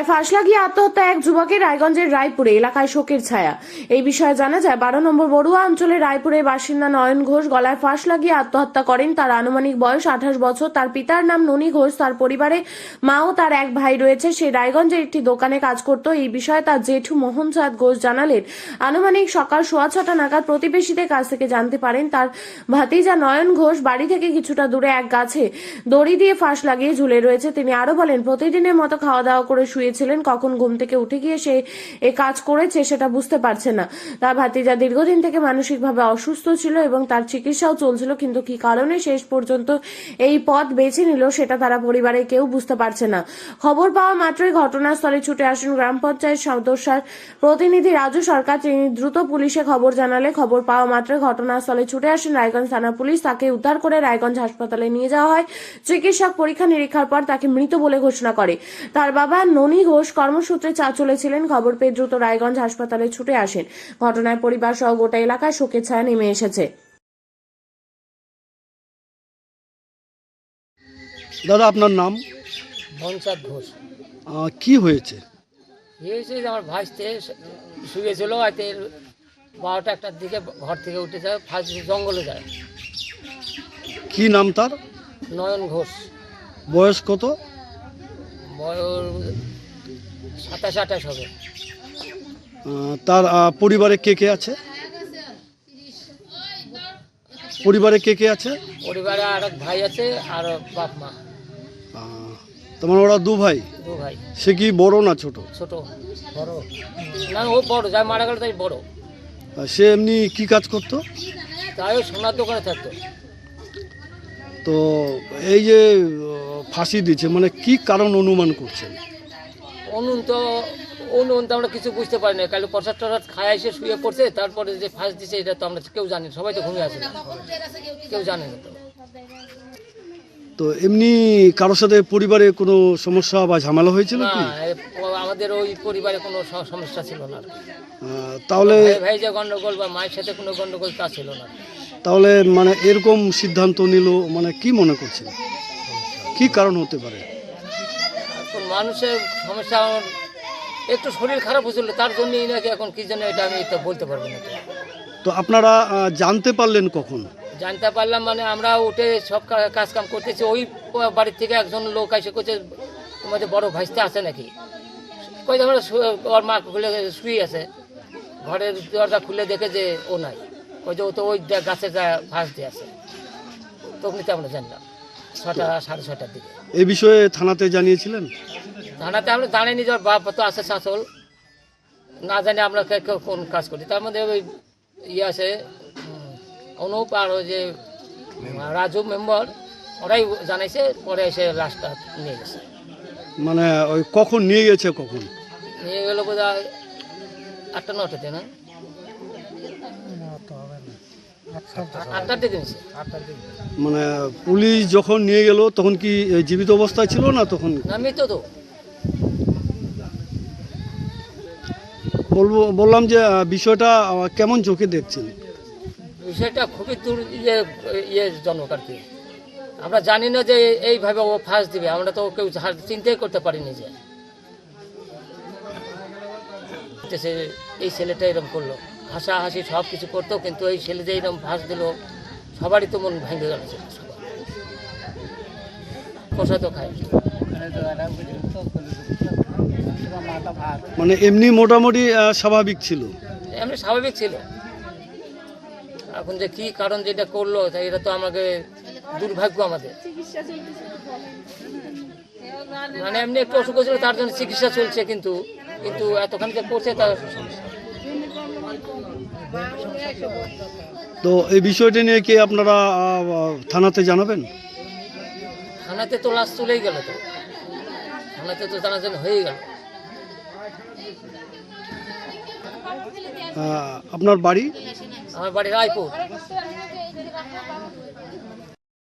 গলায় ফাঁস লাগিয়ে আত্মহত্যা এক যুবকের রায়গঞ্জের রায়পুরে এলাকায় শোকের ছায়া। এই বিষয়ে জানা যায় 12 নম্বর বড়ুয়া অঞ্চলের রায়পুরের বাসিন্দা নয়ন ঘোষ গলায় ফাঁস লাগিয়ে আত্মহত্যা করেন। তার আনুমানিক বয়স 28 বছর। তার পিতার নাম ননী ঘোষ। তার পরিবারে মা ও তার এক ভাই রয়েছে। সে রায়গঞ্জের একটি দোকানে কাজ করত। এই বিষয়ে তার জেঠু মোহন চাঁদ ঘোষ জানালেন, আনুমানিক সকাল 6:15 নাগাদ প্রতিবেশীদের কাছ থেকে জানতে পারেন তার ভাতিজা নয়ন ঘোষ বাড়ি থেকে কিছুটা দূরে এক গাছে দড়ি দিয়ে ফাঁস লাগিয়ে ঝুলে রয়েছে। তিনি আরো বলেন, প্রতিদিনের মতো খাওয়া দাওয়া করে শুয়েছিলেন। কখন ঘুম থেকে উঠে গিয়ে সে এ কাজ করেছে সেটা বুঝতে পারছে না। তার ভাতিজা দীর্ঘদিন থেকে মানসিকভাবে অসুস্থ ছিল এবং তার চিকিৎসাও চলছিল, কিন্তু কি কারণে শেষ পর্যন্ত এই পথ বেছে নিল সেটা তারা পরিবারে কেউ বুঝতে পারছে না। খবর পাওয়া মাত্রই ঘটনাস্থলে ছুটে আসেন গ্রাম পঞ্চায়েত সদস্যার প্রতিনিধি রাজু সরকার। তিনি দ্রুত পুলিশে খবর জানালে খবর পাওয়া মাত্রই ঘটনাস্থলে ছুটে আসেন রায়গঞ্জ থানা পুলিশ। তাকে উদ্ধার করে রায়গঞ্জ হাসপাতালে নিয়ে যাওয়া হয়। চিকিৎসক পরীক্ষা নিরীক্ষার পর তাকে মৃত বলে ঘোষণা করে। তার বাবা ননী ঘোষ কর্মসূত্রে চলেছিলেন। খবর পেয়ে দ্রুত রায়গঞ্জ হাসপাতালে ছুটে আসেন। ঘটনায় পরিবার সহ গোটা এলাকায় শোকের ছায়া নেমে এসেছে। দাদা, আপনার নাম? মনচাঁদ ঘোষ। কি হয়েছে? হয়েছে যে আমার ভাইতে শুয়েছিল, হয়তো 12টা-1টার দিকে ঘর থেকে উঠে যায়, ফার্স্ট জঙ্গলে যায়। কি নাম তার? নয়ন ঘোষ। বয়স কত? বয়স 27-28 হবে। তার পরিবারে কে কে আছে? পরিবারে কে কে আছে? পরিবারে আর এক ভাই আছে আর বাপ মা। তোমার ওরা দু ভাই? দু ভাই। সে কি বড় না ছোট? ছোট। বড় না, ও বড়, যাই মারা গেল তাই বড়। সে এমনি কি কাজ করতো? তাই ও সোনার দোকানে থাকতো। তো এই যে ফাঁসি দিচ্ছে, মানে কি কারণ অনুমান করছেন? অনুন তো আমরা কিছু বুঝতে পারি না। কাল প্রসাদ টসাদ খায় এসে শুয়ে পড়ছে, তারপরে যে ফাঁস দিচ্ছে এটা তো আমরা কেউ জানি না। সবাই তো ঘুমিয়ে আছে, কেউ জানে না। তো এমনি কারোর সাথে পরিবারে কোনো সমস্যা বা ঝামেলা হয়েছিল না, কি? আমাদের ওই পরিবারে কোনো সমস্যা ছিল না। তাহলে ভাই যে গন্ডগোল বা মায়ের সাথে কোনো গন্ডগোল তা ছিল না। তাহলে মানে এরকম সিদ্ধান্ত নিল, মানে কি মনে করছেন কি কারণ হতে পারে? এখন মানুষের সমস্যা, একটু শরীর খারাপ হয়েছিল তার জন্যই নাকি, এখন কি জন্য এটা আমি তো বলতে পারবো না। তো আপনারা জানতে পারলেন কখন? জানতে পারলাম মানে আমরা উঠে সব কাজ কাম করতেছি, ওই বাড়ির থেকে একজন লোক এসে করছে, তোমাদের বড় ভাইস্তে আছে নাকি? কই আমরা ওর মা খুলে শুয়ে আছে, ঘরের দরজা খুলে দেখে যে ও নাই। ওই যে ও তো ওই গাছের ফাঁস দিয়ে আছে। তখন আমরা জানলাম 6টা-6:30টার দিকে। এই বিষয়ে থানাতে জানিয়েছিলেন? থানাতে আমরা জানিনি, যে বাপ তো আছে শাসল, না জানি আমরা কোন কাজ করি। তার মধ্যে ওই আছে অনুপ আর ওই যে রাজু মেম্বার, ওরাই জানাইছে। পরে এসে লাশটা নিয়ে গেছে। মানে ওই কখন নিয়ে গেছে? কখন নিয়ে গেল? বোধ হয় 8টা-9টাতে না, 8টার দিকে নিয়েছে। মানে পুলিশ যখন নিয়ে গেল তখন কি জীবিত অবস্থায় ছিল না? তখন না, মৃত তো। বললাম যে বিষয়টা কেমন চোখে দেখছেন? বিষয়টা খুবই জনক আর কি। আমরা জানি না যে এইভাবে ও ফাঁস দিবে, আমরা তো কেউ চিন্তাই করতে পারিনি যে এই ছেলেটা এরকম করলো। হাসাহাসি সব কিছু করতো, কিন্তু এই ছেলে যে এরকম ফাঁস দিল, সবারই তো মন ভেঙে গেল। প্রসাদ খায়, মানে এমনি মোটামুটি স্বাভাবিক ছিল? এমনি স্বাভাবিক ছিল। এখন যে কি কারণ যেটা করলো, তাই এটা তো আমাকে দুর্ভাগ্য আমাদের। মানে এমনি একটু অসুখ ছিল, তার জন্য চিকিৎসা চলছে, কিন্তু এতখানি যে করছে তার। তো এই বিষয়টা নিয়ে কি আপনারা থানাতে জানাবেন? থানাতে তো লাশ চলেই গেল, তো থানাতে তো জানাজানি হয়ে গেল। আপনার বাড়ি? আমার বাড়ি রায়পুর।